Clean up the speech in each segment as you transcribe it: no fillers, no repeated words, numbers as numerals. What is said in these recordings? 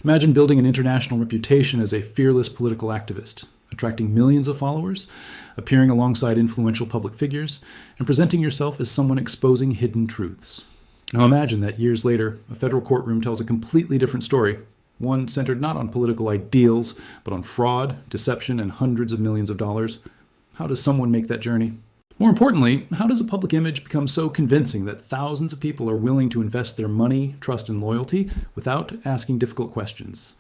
Imagine building an international reputation as a fearless political activist, attracting millions of followers, appearing alongside influential public figures, and presenting yourself as someone exposing hidden truths. Now imagine that years later, a federal courtroom tells a completely different story, one centered not on political ideals, but on fraud, deception, and hundreds of millions of dollars. How does someone make that journey? More importantly, how does a public image become so convincing that thousands of people are willing to invest their money, trust, and loyalty without asking difficult questions?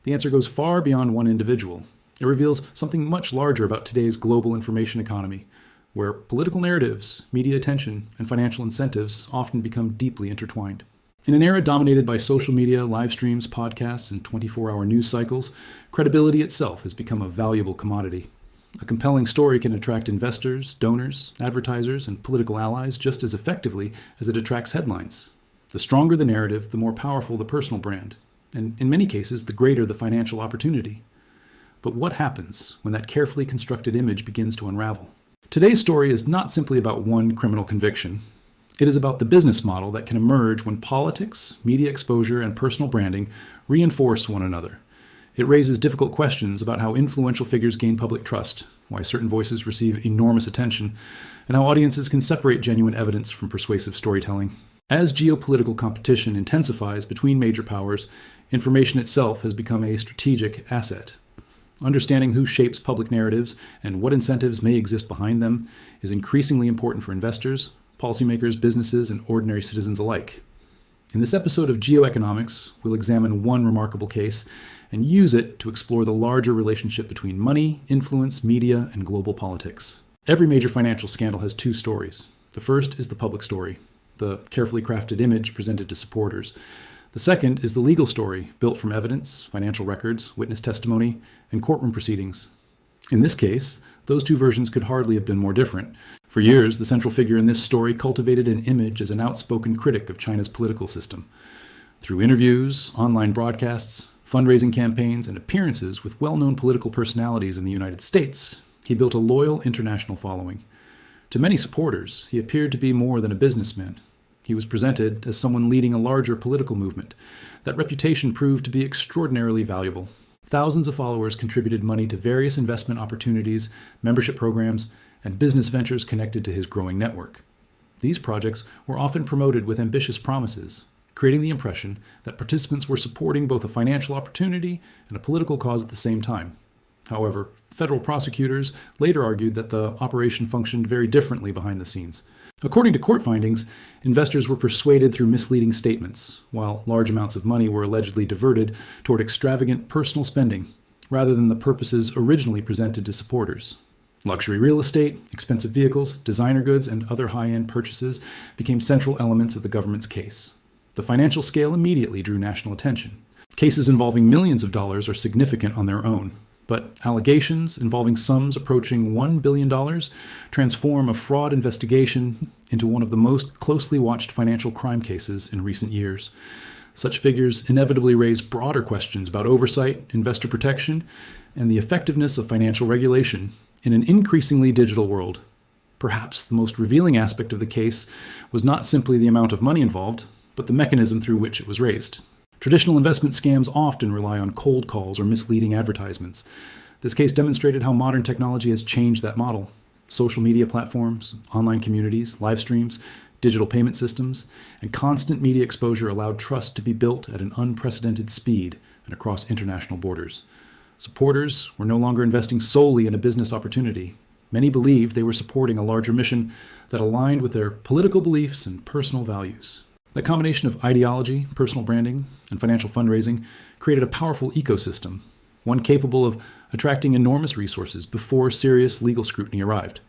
The answer goes far beyond one individual. It reveals something much larger about today's global information economy, where political narratives, media attention, and financial incentives often become deeply intertwined. In an era dominated by social media, live streams, podcasts, and 24-hour news cycles, credibility itself has become a valuable commodity. A compelling story can attract investors, donors, advertisers, and political allies just as effectively as it attracts headlines. The stronger the narrative, the more powerful the personal brand, and in many cases, the greater the financial opportunity. But what happens when that carefully constructed image begins to unravel? Today's story is not simply about one criminal conviction. It is about the business model that can emerge when politics, media exposure, and personal branding reinforce one another. It raises difficult questions about how influential figures gain public trust, why certain voices receive enormous attention, and how audiences can separate genuine evidence from persuasive storytelling. As geopolitical competition intensifies between major powers, information itself has become a strategic asset. Understanding who shapes public narratives and what incentives may exist behind them is increasingly important for investors, policymakers, businesses, and ordinary citizens alike. In this episode of GeoEconomics, we'll examine one remarkable case and use it to explore the larger relationship between money, influence, media, and global politics. Every major financial scandal has two stories. The first is the public story, the carefully crafted image presented to supporters. The second is the legal story, built from evidence, financial records, witness testimony, and courtroom proceedings. In this case, those two versions could hardly have been more different. For years, the central figure in this story cultivated an image as an outspoken critic of China's political system. Through interviews, online broadcasts, fundraising campaigns, and appearances with well-known political personalities in the United States, he built a loyal international following. To many supporters, he appeared to be more than a businessman. He was presented as someone leading a larger political movement. That reputation proved to be extraordinarily valuable. Thousands of followers contributed money to various investment opportunities, membership programs, and business ventures connected to his growing network. These projects were often promoted with ambitious promises, creating the impression that participants were supporting both a financial opportunity and a political cause at the same time. However, federal prosecutors later argued that the operation functioned very differently behind the scenes. According to court findings, investors were persuaded through misleading statements, while large amounts of money were allegedly diverted toward extravagant personal spending, rather than the purposes originally presented to supporters. Luxury real estate, expensive vehicles, designer goods, and other high-end purchases became central elements of the government's case. The financial scale immediately drew national attention. Cases involving millions of dollars are significant on their own, but allegations involving sums approaching $1 billion transform a fraud investigation into one of the most closely watched financial crime cases in recent years. Such figures inevitably raise broader questions about oversight, investor protection, and the effectiveness of financial regulation in an increasingly digital world. Perhaps the most revealing aspect of the case was not simply the amount of money involved, but the mechanism through which it was raised. Traditional investment scams often rely on cold calls or misleading advertisements. This case demonstrated how modern technology has changed that model. Social media platforms, online communities, live streams, digital payment systems, and constant media exposure allowed trust to be built at an unprecedented speed and across international borders. Supporters were no longer investing solely in a business opportunity. Many believed they were supporting a larger mission that aligned with their political beliefs and personal values. That combination of ideology, personal branding, and financial fundraising created a powerful ecosystem, one capable of attracting enormous resources before serious legal scrutiny arrived.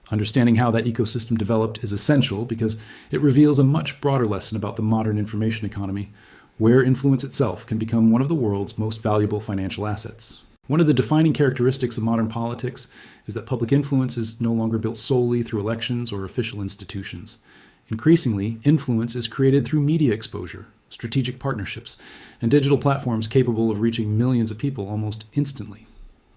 Understanding how that ecosystem developed is essential because it reveals a much broader lesson about the modern information economy, where influence itself can become one of the world's most valuable financial assets. One of the defining characteristics of modern politics is that public influence is no longer built solely through elections or official institutions. Increasingly, influence is created through media exposure, strategic partnerships, and digital platforms capable of reaching millions of people almost instantly.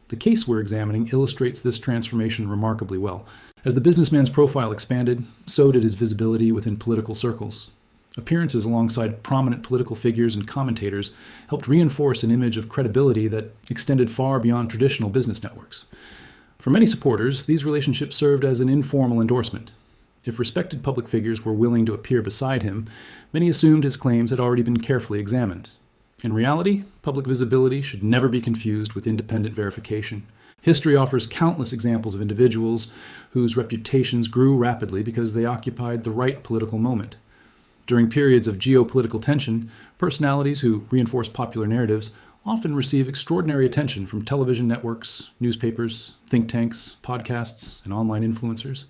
The case we're examining illustrates this transformation remarkably well. As the businessman's profile expanded, so did his visibility within political circles. Appearances alongside prominent political figures and commentators helped reinforce an image of credibility that extended far beyond traditional business networks. For many supporters, these relationships served as an informal endorsement. If respected public figures were willing to appear beside him, many assumed his claims had already been carefully examined. In reality, public visibility should never be confused with independent verification. History offers countless examples of individuals whose reputations grew rapidly because they occupied the right political moment. During periods of geopolitical tension, personalities who reinforce popular narratives often receive extraordinary attention from television networks, newspapers, think tanks, podcasts, and online influencers.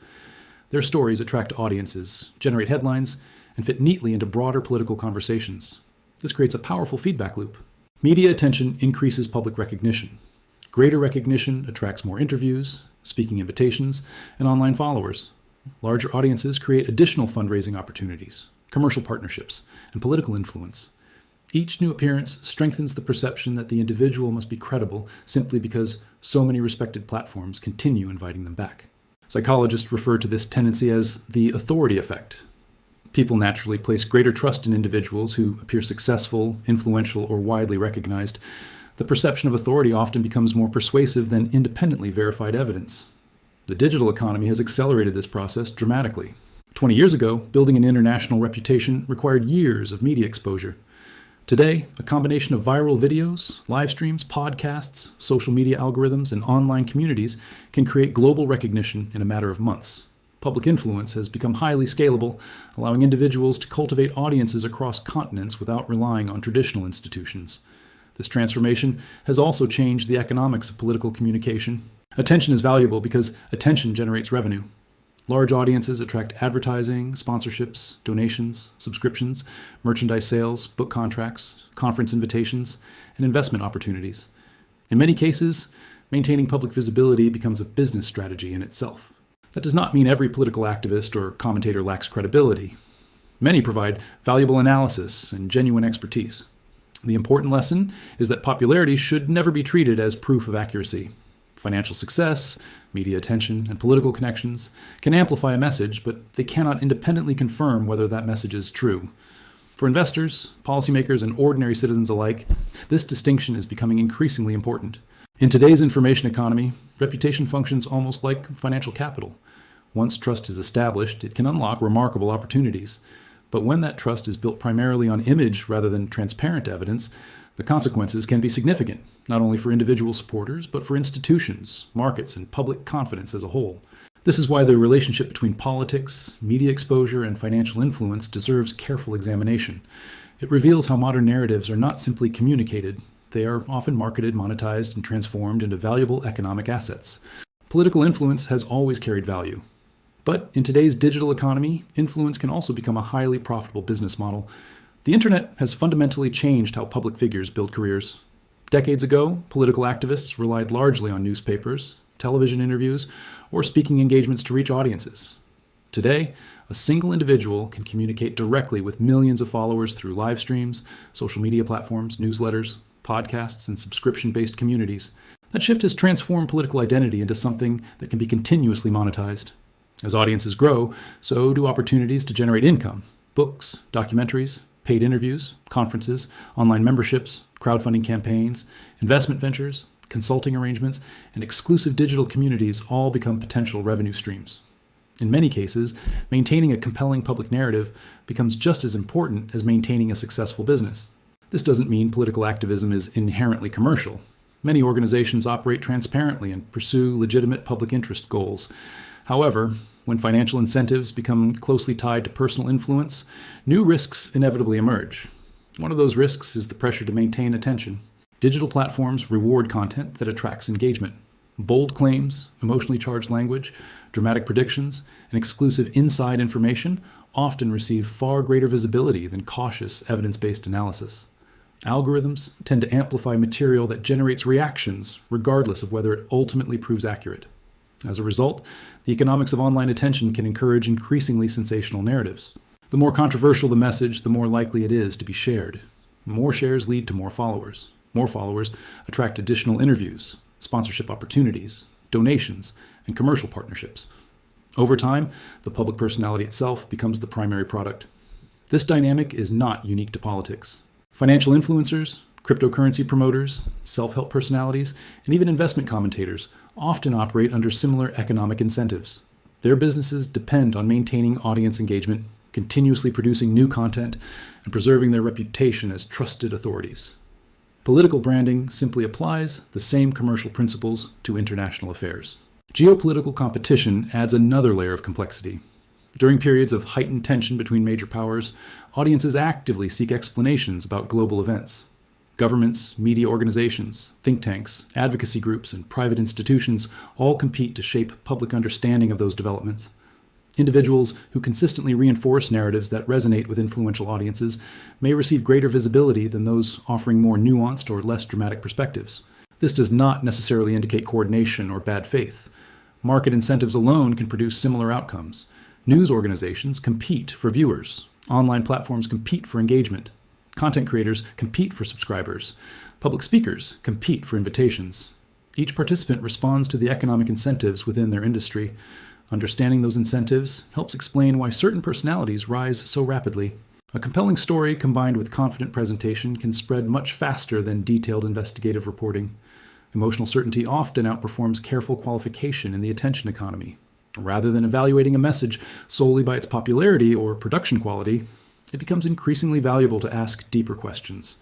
Their stories attract audiences, generate headlines, and fit neatly into broader political conversations. This creates a powerful feedback loop. Media attention increases public recognition. Greater recognition attracts more interviews, speaking invitations, and online followers. Larger audiences create additional fundraising opportunities, commercial partnerships, and political influence. Each new appearance strengthens the perception that the individual must be credible simply because so many respected platforms continue inviting them back. Psychologists refer to this tendency as the authority effect. People naturally place greater trust in individuals who appear successful, influential, or widely recognized. The perception of authority often becomes more persuasive than independently verified evidence. The digital economy has accelerated this process dramatically. 20 years ago, building an international reputation required years of media exposure. Today, a combination of viral videos, live streams, podcasts, social media algorithms, and online communities can create global recognition in a matter of months. Public influence has become highly scalable, allowing individuals to cultivate audiences across continents without relying on traditional institutions. This transformation has also changed the economics of political communication. Attention is valuable because attention generates revenue. Large audiences attract advertising, sponsorships, donations, subscriptions, merchandise sales, book contracts, conference invitations, and investment opportunities. In many cases, maintaining public visibility becomes a business strategy in itself. That does not mean every political activist or commentator lacks credibility. Many provide valuable analysis and genuine expertise. The important lesson is that popularity should never be treated as proof of accuracy. Financial success, media attention, and political connections can amplify a message, but they cannot independently confirm whether that message is true. For investors, policymakers, and ordinary citizens alike, this distinction is becoming increasingly important. In today's information economy, reputation functions almost like financial capital. Once trust is established, it can unlock remarkable opportunities. But when that trust is built primarily on image rather than transparent evidence, the consequences can be significant, not only for individual supporters, but for institutions, markets, and public confidence as a whole. This is why the relationship between politics, media exposure, and financial influence deserves careful examination. It reveals how modern narratives are not simply communicated, they are often marketed, monetized, and transformed into valuable economic assets. Political influence has always carried value. But in today's digital economy, influence can also become a highly profitable business model. The internet has fundamentally changed how public figures build careers. Decades ago, political activists relied largely on newspapers, television interviews, or speaking engagements to reach audiences. Today, a single individual can communicate directly with millions of followers through live streams, social media platforms, newsletters, podcasts, and subscription-based communities. That shift has transformed political identity into something that can be continuously monetized. As audiences grow, so do opportunities to generate income. Books, documentaries, paid interviews, conferences, online memberships, crowdfunding campaigns, investment ventures, consulting arrangements, and exclusive digital communities all become potential revenue streams. In many cases, maintaining a compelling public narrative becomes just as important as maintaining a successful business. This doesn't mean political activism is inherently commercial. Many organizations operate transparently and pursue legitimate public interest goals. However, when financial incentives become closely tied to personal influence, new risks inevitably emerge. One of those risks is the pressure to maintain attention. Digital platforms reward content that attracts engagement. Bold claims, emotionally charged language, dramatic predictions, and exclusive inside information often receive far greater visibility than cautious, evidence-based analysis. Algorithms tend to amplify material that generates reactions, regardless of whether it ultimately proves accurate. As a result, the economics of online attention can encourage increasingly sensational narratives. The more controversial the message, the more likely it is to be shared. More shares lead to more followers. More followers attract additional interviews, sponsorship opportunities, donations, and commercial partnerships. Over time, the public personality itself becomes the primary product. This dynamic is not unique to politics. Financial influencers, cryptocurrency promoters, self-help personalities, and even investment commentators often operate under similar economic incentives. Their businesses depend on maintaining audience engagement, continuously producing new content, and preserving their reputation as trusted authorities. Political branding simply applies the same commercial principles to international affairs. Geopolitical competition adds another layer of complexity. During periods of heightened tension between major powers, audiences actively seek explanations about global events. Governments, media organizations, think tanks, advocacy groups, and private institutions all compete to shape public understanding of those developments. Individuals who consistently reinforce narratives that resonate with influential audiences may receive greater visibility than those offering more nuanced or less dramatic perspectives. This does not necessarily indicate coordination or bad faith. Market incentives alone can produce similar outcomes. News organizations compete for viewers. Online platforms compete for engagement. Content creators compete for subscribers. Public speakers compete for invitations. Each participant responds to the economic incentives within their industry. Understanding those incentives helps explain why certain personalities rise so rapidly. A compelling story combined with confident presentation can spread much faster than detailed investigative reporting. Emotional certainty often outperforms careful qualification in the attention economy. Rather than evaluating a message solely by its popularity or production quality, it becomes increasingly valuable to ask deeper questions.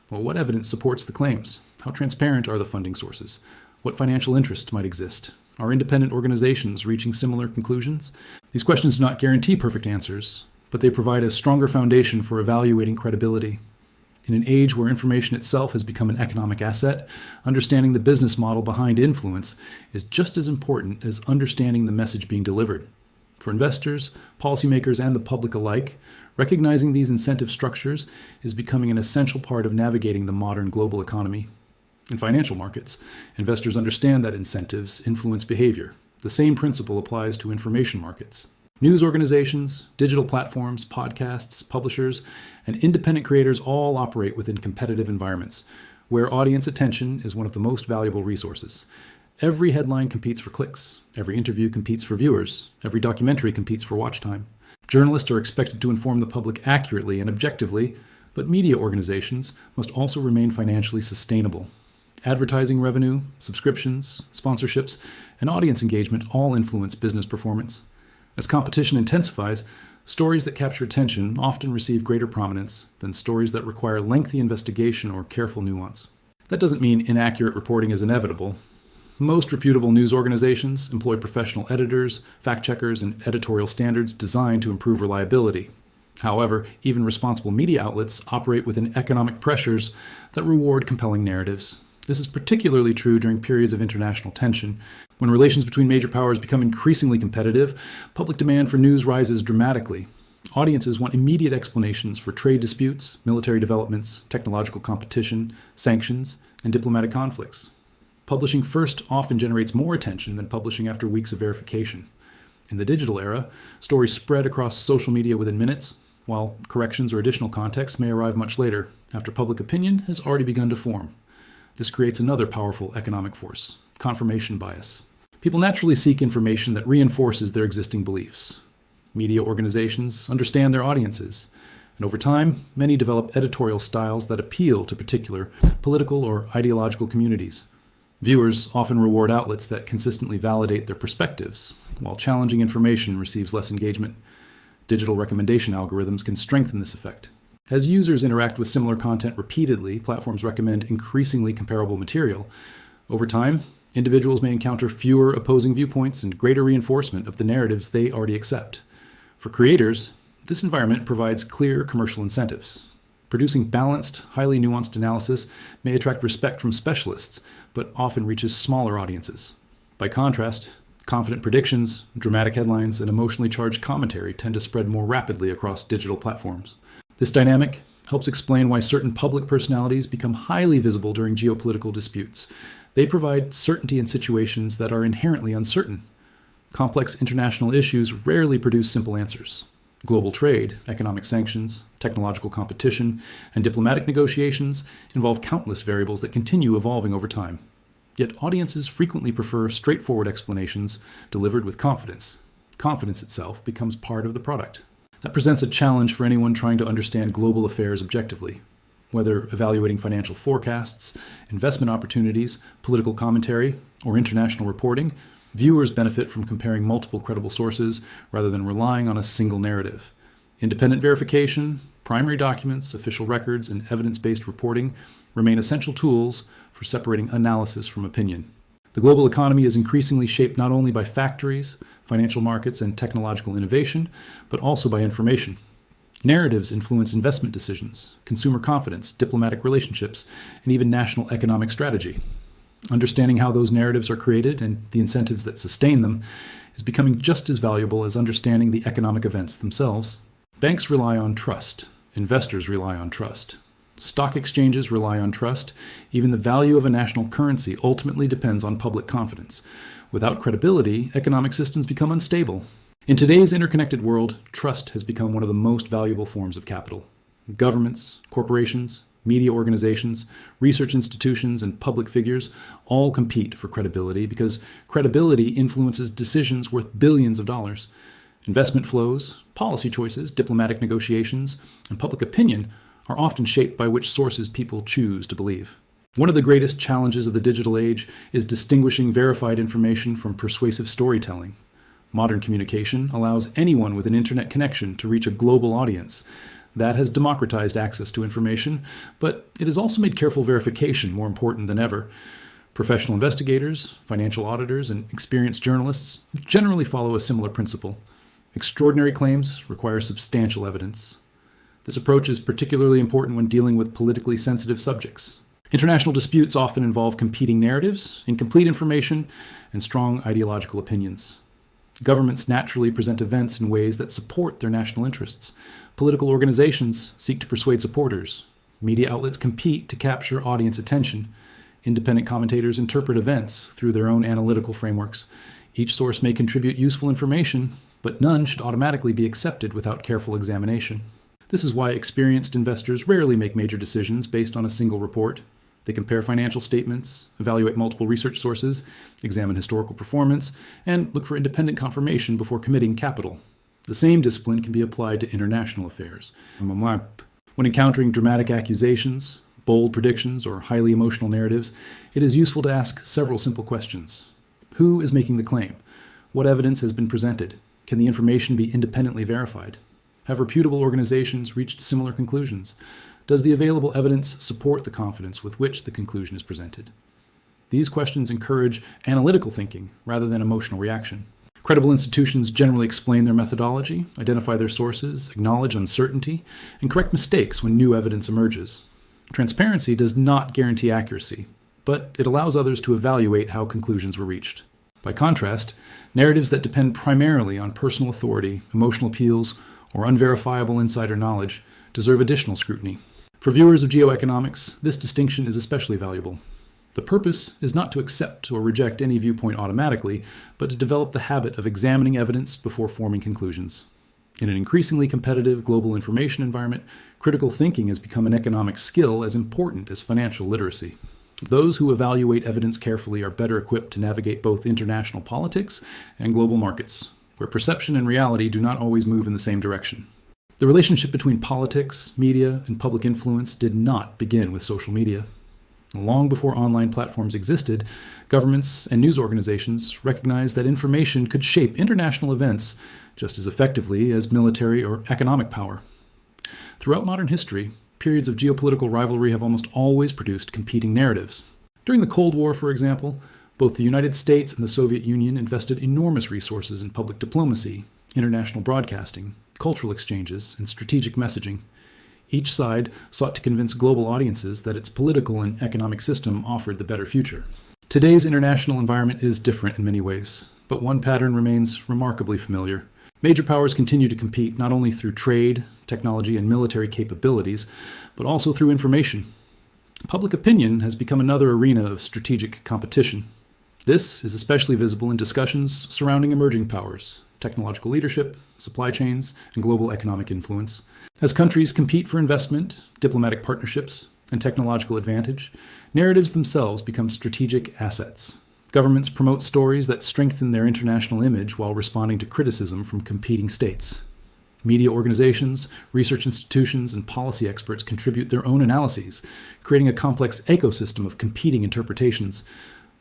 Well, what evidence supports the claims? How transparent are the funding sources? What financial interests might exist? Are independent organizations reaching similar conclusions? These questions do not guarantee perfect answers, but they provide a stronger foundation for evaluating credibility. In an age where information itself has become an economic asset, understanding the business model behind influence is just as important as understanding the message being delivered. For investors, policymakers, and the public alike, recognizing these incentive structures is becoming an essential part of navigating the modern global economy. In financial markets, investors understand that incentives influence behavior. The same principle applies to information markets. News organizations, digital platforms, podcasts, publishers, and independent creators all operate within competitive environments, where audience attention is one of the most valuable resources. Every headline competes for clicks. Every interview competes for viewers. Every documentary competes for watch time. Journalists are expected to inform the public accurately and objectively, but media organizations must also remain financially sustainable. Advertising revenue, subscriptions, sponsorships, and audience engagement all influence business performance. As competition intensifies, stories that capture attention often receive greater prominence than stories that require lengthy investigation or careful nuance. That doesn't mean inaccurate reporting is inevitable. Most reputable news organizations employ professional editors, fact-checkers, and editorial standards designed to improve reliability. However, even responsible media outlets operate within economic pressures that reward compelling narratives. This is particularly true during periods of international tension. When relations between major powers become increasingly competitive, public demand for news rises dramatically. Audiences want immediate explanations for trade disputes, military developments, technological competition, sanctions, and diplomatic conflicts. Publishing first often generates more attention than publishing after weeks of verification. In the digital era, stories spread across social media within minutes, while corrections or additional context may arrive much later, after public opinion has already begun to form. This creates another powerful economic force, confirmation bias. People naturally seek information that reinforces their existing beliefs. Media organizations understand their audiences, and over time, many develop editorial styles that appeal to particular political or ideological communities. Viewers often reward outlets that consistently validate their perspectives, while challenging information receives less engagement. Digital recommendation algorithms can strengthen this effect. As users interact with similar content repeatedly, platforms recommend increasingly comparable material. Over time, individuals may encounter fewer opposing viewpoints and greater reinforcement of the narratives they already accept. For creators, this environment provides clear commercial incentives. Producing balanced, highly nuanced analysis may attract respect from specialists, but often reaches smaller audiences. By contrast, confident predictions, dramatic headlines, and emotionally charged commentary tend to spread more rapidly across digital platforms. This dynamic helps explain why certain public personalities become highly visible during geopolitical disputes. They provide certainty in situations that are inherently uncertain. Complex international issues rarely produce simple answers. Global trade, economic sanctions, technological competition, and diplomatic negotiations involve countless variables that continue evolving over time. Yet audiences frequently prefer straightforward explanations delivered with confidence. Confidence itself becomes part of the product. That presents a challenge for anyone trying to understand global affairs objectively. Whether evaluating financial forecasts, investment opportunities, political commentary, or international reporting, viewers benefit from comparing multiple credible sources rather than relying on a single narrative. Independent verification, primary documents, official records, and evidence-based reporting remain essential tools for separating analysis from opinion. The global economy is increasingly shaped not only by factories, financial markets, and technological innovation, but also by information. Narratives influence investment decisions, consumer confidence, diplomatic relationships, and even national economic strategy. Understanding how those narratives are created and the incentives that sustain them is becoming just as valuable as understanding the economic events themselves. Banks rely on trust. Investors rely on trust. Stock exchanges rely on trust. Even the value of a national currency ultimately depends on public confidence. Without credibility, economic systems become unstable. In today's interconnected world, trust has become one of the most valuable forms of capital. Governments, corporations, media organizations, research institutions, and public figures all compete for credibility because credibility influences decisions worth billions of dollars. Investment flows, policy choices, diplomatic negotiations, and public opinion are often shaped by which sources people choose to believe. One of the greatest challenges of the digital age is distinguishing verified information from persuasive storytelling. Modern communication allows anyone with an internet connection to reach a global audience. That has democratized access to information, but it has also made careful verification more important than ever. Professional investigators, financial auditors, and experienced journalists generally follow a similar principle. Extraordinary claims require substantial evidence. This approach is particularly important when dealing with politically sensitive subjects. International disputes often involve competing narratives, incomplete information, and strong ideological opinions. Governments naturally present events in ways that support their national interests. Political organizations seek to persuade supporters. Media outlets compete to capture audience attention. Independent commentators interpret events through their own analytical frameworks. Each source may contribute useful information, but none should automatically be accepted without careful examination. This is why experienced investors rarely make major decisions based on a single report. They compare financial statements, evaluate multiple research sources, examine historical performance, and look for independent confirmation before committing capital. The same discipline can be applied to international affairs. When encountering dramatic accusations, bold predictions, or highly emotional narratives, it is useful to ask several simple questions. Who is making the claim? What evidence has been presented? Can the information be independently verified? Have reputable organizations reached similar conclusions? Does the available evidence support the confidence with which the conclusion is presented? These questions encourage analytical thinking rather than emotional reaction. Credible institutions generally explain their methodology, identify their sources, acknowledge uncertainty, and correct mistakes when new evidence emerges. Transparency does not guarantee accuracy, but it allows others to evaluate how conclusions were reached. By contrast, narratives that depend primarily on personal authority, emotional appeals, or unverifiable insider knowledge deserve additional scrutiny. For viewers of GeoEconomics, this distinction is especially valuable. The purpose is not to accept or reject any viewpoint automatically, but to develop the habit of examining evidence before forming conclusions. In an increasingly competitive global information environment, critical thinking has become an economic skill as important as financial literacy. Those who evaluate evidence carefully are better equipped to navigate both international politics and global markets, where perception and reality do not always move in the same direction. The relationship between politics, media, and public influence did not begin with social media. Long before online platforms existed, governments and news organizations recognized that information could shape international events just as effectively as military or economic power. Throughout modern history, periods of geopolitical rivalry have almost always produced competing narratives. During the Cold War, for example, both the United States and the Soviet Union invested enormous resources in public diplomacy, international broadcasting, cultural exchanges, and strategic messaging. Each side sought to convince global audiences that its political and economic system offered the better future. Today's international environment is different in many ways, but one pattern remains remarkably familiar. Major powers continue to compete not only through trade, technology, and military capabilities, but also through information. Public opinion has become another arena of strategic competition. This is especially visible in discussions surrounding emerging powers, technological leadership, supply chains, and global economic influence. As countries compete for investment, diplomatic partnerships, and technological advantage, narratives themselves become strategic assets. Governments promote stories that strengthen their international image while responding to criticism from competing states. Media organizations, research institutions, and policy experts contribute their own analyses, creating a complex ecosystem of competing interpretations.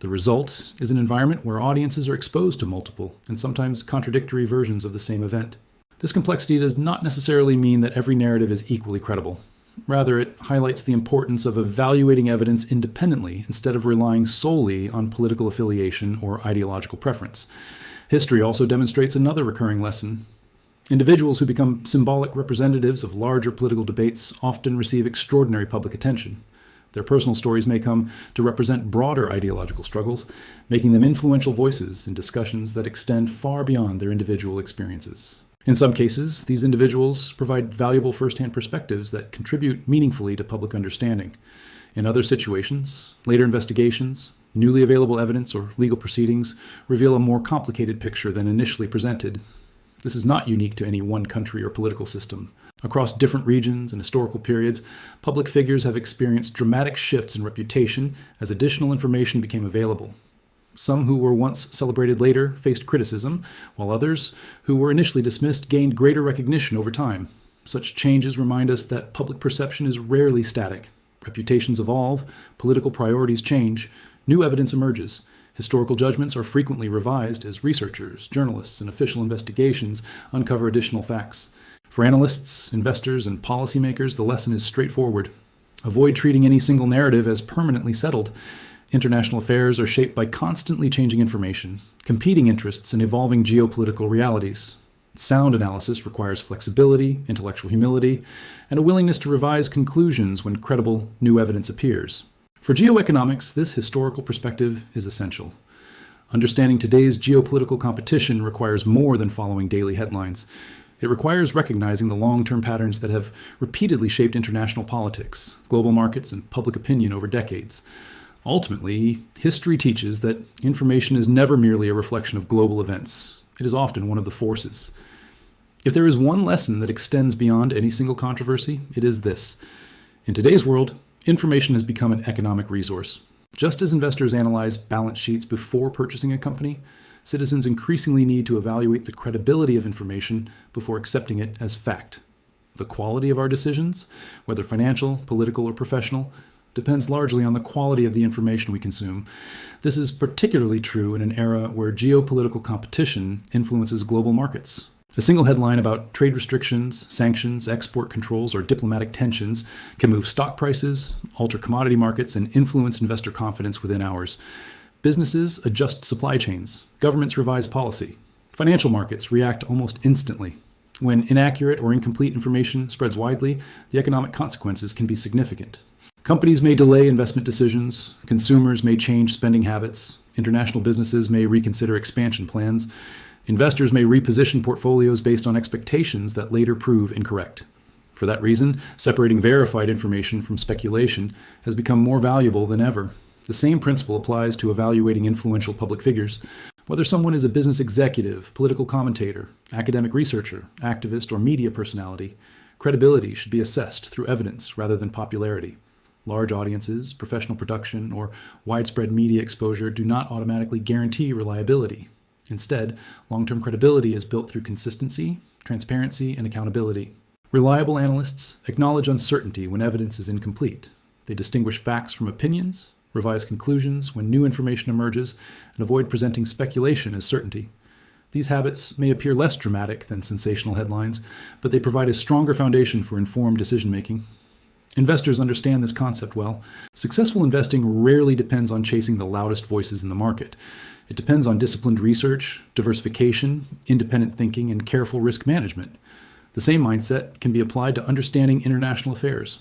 The result is an environment where audiences are exposed to multiple and sometimes contradictory versions of the same event. This complexity does not necessarily mean that every narrative is equally credible. Rather, it highlights the importance of evaluating evidence independently instead of relying solely on political affiliation or ideological preference. History also demonstrates another recurring lesson. Individuals who become symbolic representatives of larger political debates often receive extraordinary public attention. Their personal stories may come to represent broader ideological struggles, making them influential voices in discussions that extend far beyond their individual experiences. In some cases, these individuals provide valuable first-hand perspectives that contribute meaningfully to public understanding. In other situations, later investigations, newly available evidence, or legal proceedings reveal a more complicated picture than initially presented. This is not unique to any one country or political system. Across different regions and historical periods, public figures have experienced dramatic shifts in reputation as additional information became available. Some who were once celebrated later faced criticism, while others, who were initially dismissed, gained greater recognition over time. Such changes remind us that public perception is rarely static. Reputations evolve, political priorities change, new evidence emerges. Historical judgments are frequently revised as researchers, journalists, and official investigations uncover additional facts. For analysts, investors, and policymakers, the lesson is straightforward. Avoid treating any single narrative as permanently settled. International affairs are shaped by constantly changing information, competing interests, and evolving geopolitical realities. Sound analysis requires flexibility, intellectual humility, and a willingness to revise conclusions when credible new evidence appears. For geoeconomics, this historical perspective is essential. Understanding today's geopolitical competition requires more than following daily headlines. It requires recognizing the long-term patterns that have repeatedly shaped international politics, global markets, and public opinion over decades. Ultimately, history teaches that information is never merely a reflection of global events. It is often one of the forces. If there is one lesson that extends beyond any single controversy, it is this. In today's world, information has become an economic resource. Just as investors analyze balance sheets before purchasing a company, citizens increasingly need to evaluate the credibility of information before accepting it as fact. The quality of our decisions, whether financial, political, or professional, depends largely on the quality of the information we consume. This is particularly true in an era where geopolitical competition influences global markets. A single headline about trade restrictions, sanctions, export controls, or diplomatic tensions can move stock prices, alter commodity markets, and influence investor confidence within hours. Businesses adjust supply chains. Governments revise policy. Financial markets react almost instantly. When inaccurate or incomplete information spreads widely, the economic consequences can be significant. Companies may delay investment decisions. Consumers may change spending habits. International businesses may reconsider expansion plans. Investors may reposition portfolios based on expectations that later prove incorrect. For that reason, separating verified information from speculation has become more valuable than ever. The same principle applies to evaluating influential public figures. Whether someone is a business executive, political commentator, academic researcher, activist, or media personality, credibility should be assessed through evidence rather than popularity. Large audiences, professional production, or widespread media exposure do not automatically guarantee reliability. Instead, long-term credibility is built through consistency, transparency, and accountability. Reliable analysts acknowledge uncertainty when evidence is incomplete. They distinguish facts from opinions, revise conclusions when new information emerges, and avoid presenting speculation as certainty. These habits may appear less dramatic than sensational headlines, but they provide a stronger foundation for informed decision-making. Investors understand this concept well. Successful investing rarely depends on chasing the loudest voices in the market. It depends on disciplined research, diversification, independent thinking, and careful risk management. The same mindset can be applied to understanding international affairs.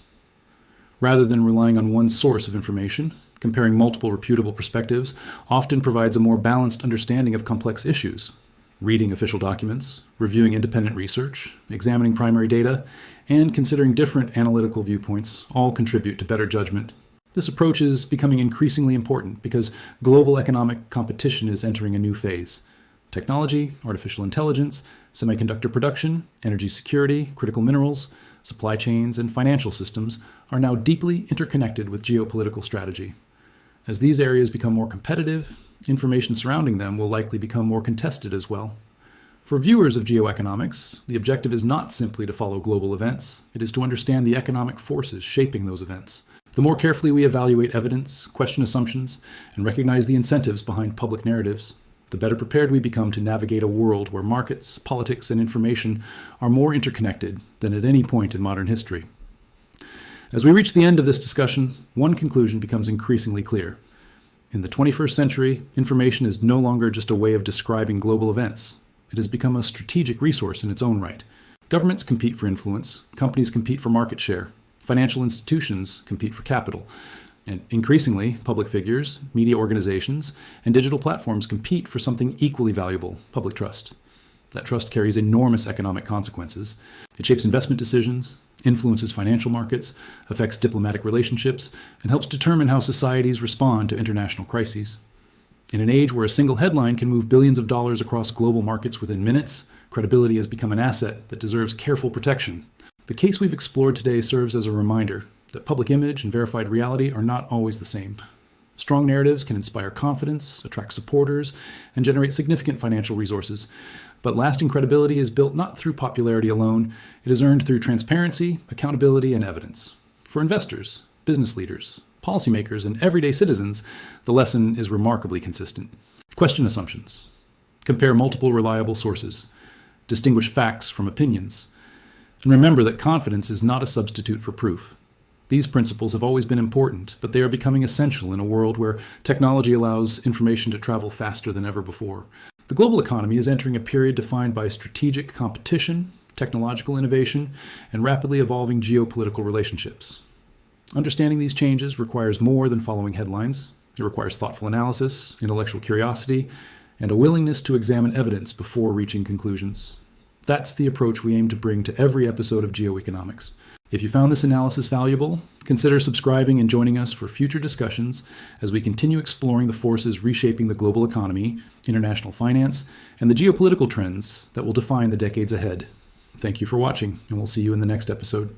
Rather than relying on one source of information, comparing multiple reputable perspectives often provides a more balanced understanding of complex issues. Reading official documents, reviewing independent research, examining primary data, and considering different analytical viewpoints all contribute to better judgment. This approach is becoming increasingly important because global economic competition is entering a new phase. Technology, artificial intelligence, semiconductor production, energy security, critical minerals, supply chains, and financial systems are now deeply interconnected with geopolitical strategy. As these areas become more competitive, information surrounding them will likely become more contested as well. For viewers of geoeconomics, the objective is not simply to follow global events, it is to understand the economic forces shaping those events. The more carefully we evaluate evidence, question assumptions, and recognize the incentives behind public narratives, the better prepared we become to navigate a world where markets, politics, and information are more interconnected than at any point in modern history. As we reach the end of this discussion, one conclusion becomes increasingly clear. In the 21st century, information is no longer just a way of describing global events. It has become a strategic resource in its own right. Governments compete for influence, companies compete for market share, financial institutions compete for capital, and increasingly, public figures, media organizations, and digital platforms compete for something equally valuable, public trust. That trust carries enormous economic consequences. It shapes investment decisions, influences financial markets, affects diplomatic relationships, and helps determine how societies respond to international crises. In an age where a single headline can move billions of dollars across global markets within minutes, credibility has become an asset that deserves careful protection. The case we've explored today serves as a reminder that public image and verified reality are not always the same. Strong narratives can inspire confidence, attract supporters, and generate significant financial resources. But lasting credibility is built not through popularity alone, it is earned through transparency, accountability, and evidence. For investors, business leaders, policymakers, and everyday citizens, the lesson is remarkably consistent. Question assumptions. Compare multiple reliable sources. Distinguish facts from opinions. And remember that confidence is not a substitute for proof. These principles have always been important, but they are becoming essential in a world where technology allows information to travel faster than ever before. The global economy is entering a period defined by strategic competition, technological innovation, and rapidly evolving geopolitical relationships. Understanding these changes requires more than following headlines. It requires thoughtful analysis, intellectual curiosity, and a willingness to examine evidence before reaching conclusions. That's the approach we aim to bring to every episode of GeoEconomics. If you found this analysis valuable, consider subscribing and joining us for future discussions as we continue exploring the forces reshaping the global economy, international finance, and the geopolitical trends that will define the decades ahead. Thank you for watching, and we'll see you in the next episode.